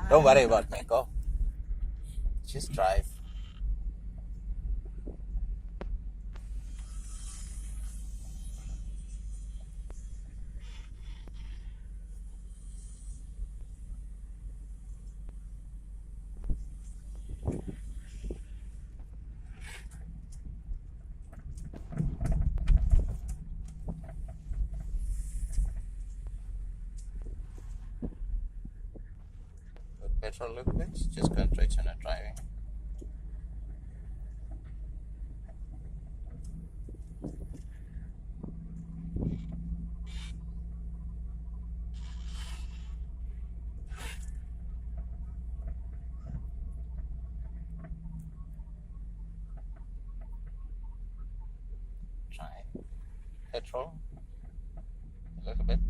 Don't worry about me. Go. Just drive. Put petrol a little bit. Just concentrate on driving. Try petrol a little bit.